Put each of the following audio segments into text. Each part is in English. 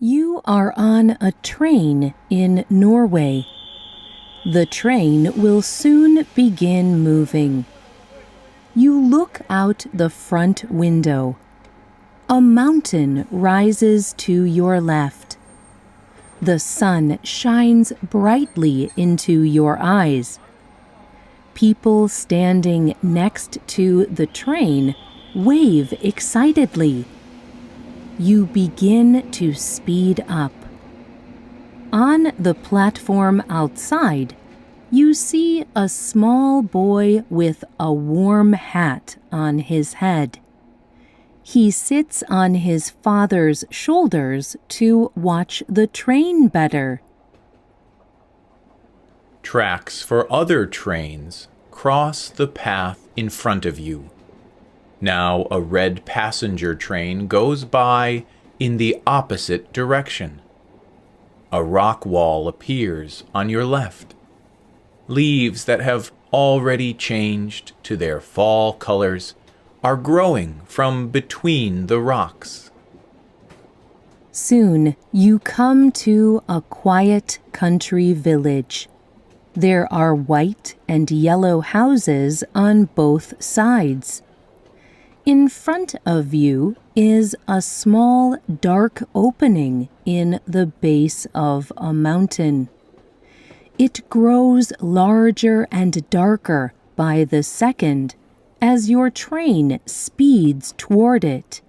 You are on a train in Norway. The train will soon begin moving. You look out the front window. A mountain rises to your left. The sun shines brightly into your eyes. People standing next to the train wave excitedly. You begin to speed up. On the platform outside, you see a small boy with a warm hat on his head. He sits on his father's shoulders to watch the train better. Tracks for other trains cross the path in front of you. Now a red passenger train goes by in the opposite direction. A rock wall appears on your left. Leaves that have already changed to their fall colors are growing from between the rocks. Soon you come to a quiet country village. There are white and yellow houses on both sides. In front of you is a small dark opening in the base of a mountain. It grows larger and darker by the second as your train speeds toward it.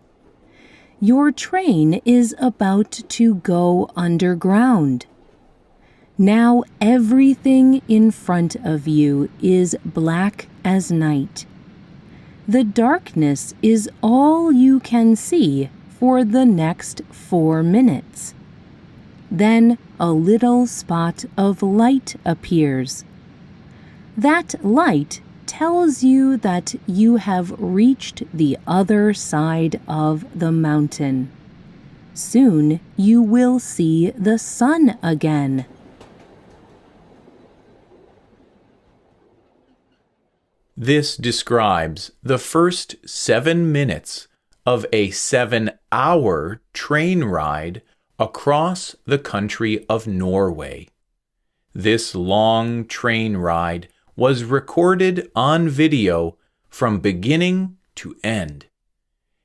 Your train is about to go underground. Now everything in front of you is black as night. The darkness is all you can see for the next 4 minutes. Then a little spot of light appears. That light tells you that you have reached the other side of the mountain. Soon you will see the sun again. This describes the first 7 minutes of a 7-hour train ride across the country of Norway. This long train ride was recorded on video from beginning to end.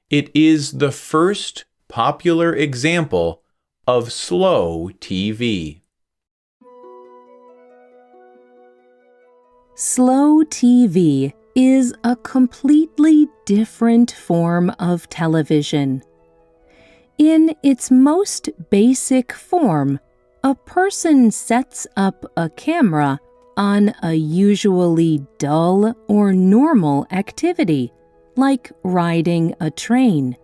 It is the first popular example of slow TV. Slow TV is a completely different form of television. In its most basic form, a person sets up a camera on a usually dull or normal activity, like riding a train.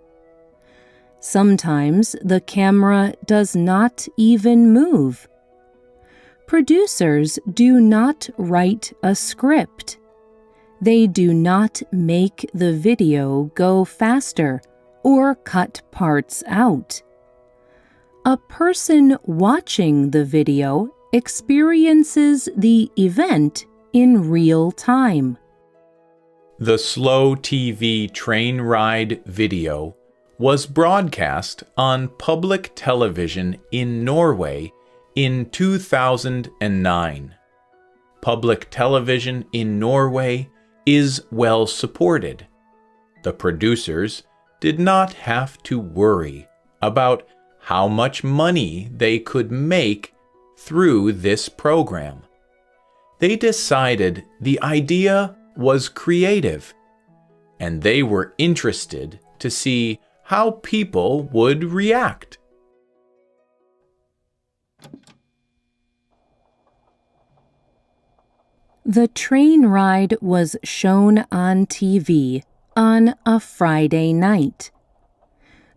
Sometimes the camera does not even move. Producers do not write a script. They do not make the video go faster or cut parts out. A person watching the video experiences the event in real time. The slow TV train ride video was broadcast on public television in Norway in 2009. Public television in Norway is well supported. The producers did not have to worry about how much money they could make through this program. They decided the idea was creative, and they were interested to see how people would react. The train ride was shown on TV on a Friday night.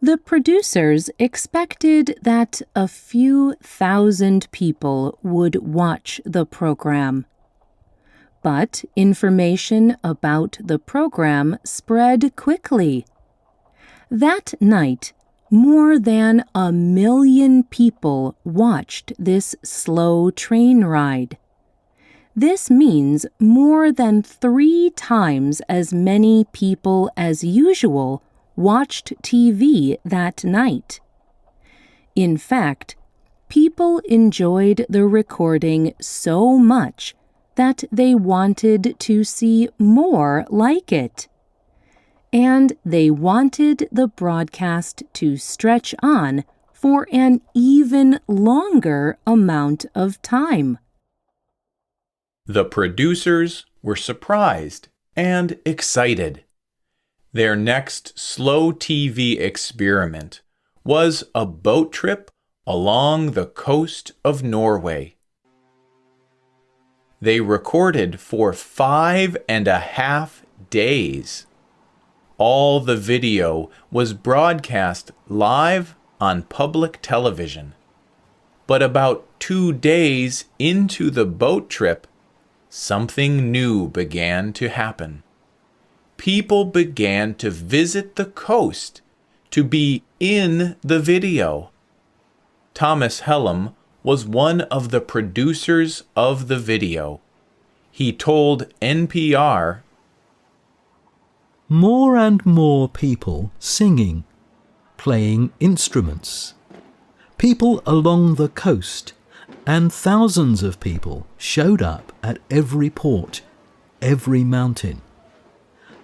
The producers expected that a few thousand people would watch the program. But information about the program spread quickly. That night, more than 1 million people watched this slow train ride. This means more than 3 times as many people as usual watched TV that night. In fact, people enjoyed the recording so much that they wanted to see more like it. And they wanted the broadcast to stretch on for an even longer amount of time. The producers were surprised and excited. Their next slow TV experiment was a boat trip along the coast of Norway. They recorded for 5.5 days. All the video was broadcast live on public television. But about 2 days into the boat trip, something new began to happen. People began to visit the coast to be in the video. Thomas Hellam was one of the producers of the video. He told NPR, "More and more people singing, playing instruments. People along the coast, and thousands of people showed up at every port, every mountain.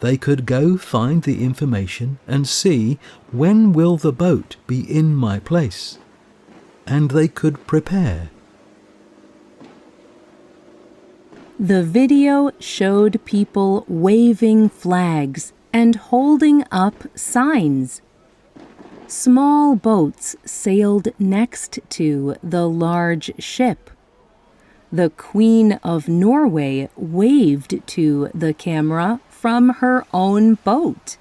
They could go find the information and see when will the boat be in my place, and they could prepare." The video showed people waving flags and holding up signs. Small boats sailed next to the large ship. The Queen of Norway waved to the camera from her own boat.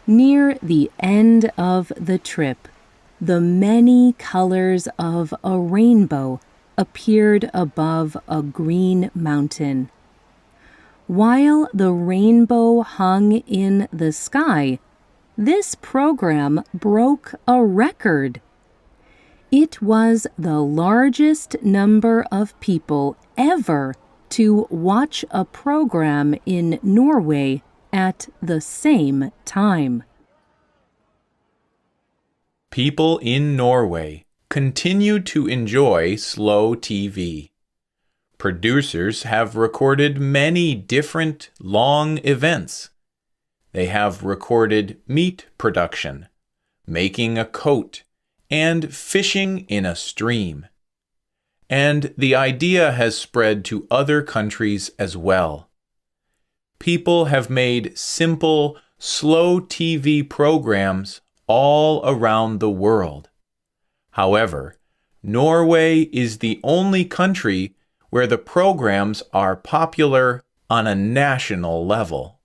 Near the end of the trip, the many colors of a rainbow appeared above a green mountain. While the rainbow hung in the sky, this program broke a record. It was the largest number of people ever to watch a program in Norway at the same time. people in Norway continue to enjoy slow TV. Producers have recorded many different long events. They have recorded meat production, making a coat, and fishing in a stream. And the idea has spread to other countries as well. People have made simple, slow TV programs all around the world. However, Norway is the only country where the programs are popular on a national level.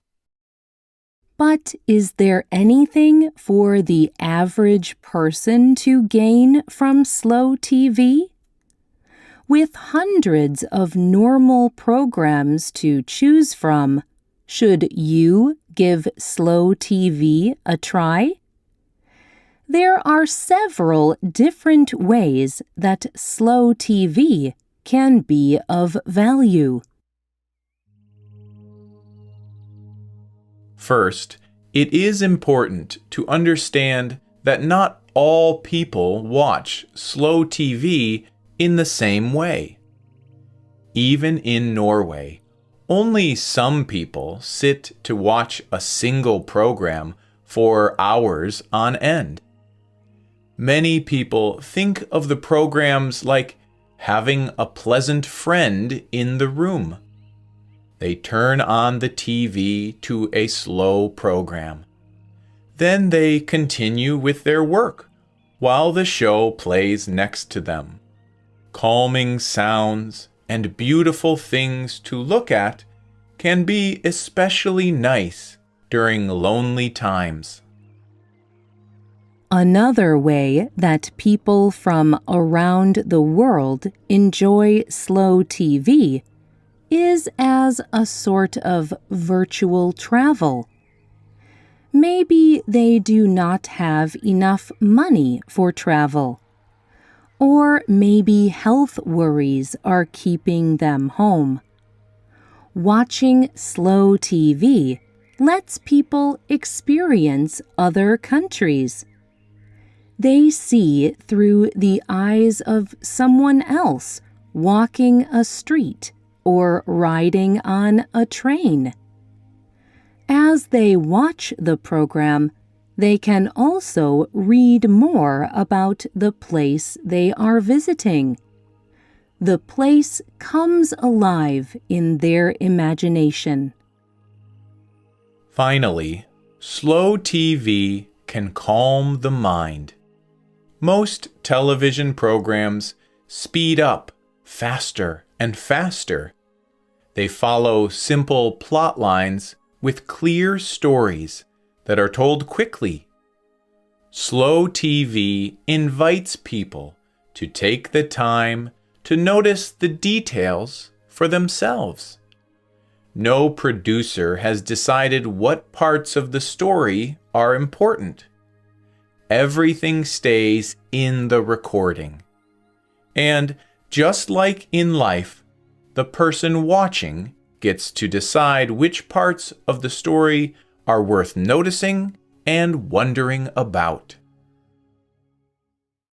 But is there anything for the average person to gain from slow TV? With hundreds of normal programs to choose from, should you give slow TV a try? There are several different ways that slow TV can be of value. First, it is important to understand that not all people watch slow TV in the same way. Even in Norway, only some people sit to watch a single program for hours on end. Many people think of the programs like having a pleasant friend in the room. They turn on the TV to a slow program. Then they continue with their work while the show plays next to them. Calming sounds and beautiful things to look at can be especially nice during lonely times. Another way that people from around the world enjoy slow TV is as a sort of virtual travel. Maybe they do not have enough money for travel, or maybe health worries are keeping them home. Watching slow TV lets people experience other countries. They see through the eyes of someone else walking a street or riding on a train. As they watch the program, they can also read more about the place they are visiting. The place comes alive in their imagination. Finally, slow TV can calm the mind. Most television programs speed up faster and faster. They follow simple plot lines with clear stories that are told quickly. Slow TV invites people to take the time to notice the details for themselves. No producer has decided what parts of the story are important. Everything stays in the recording. And just like in life, the person watching gets to decide which parts of the story are worth noticing and wondering about.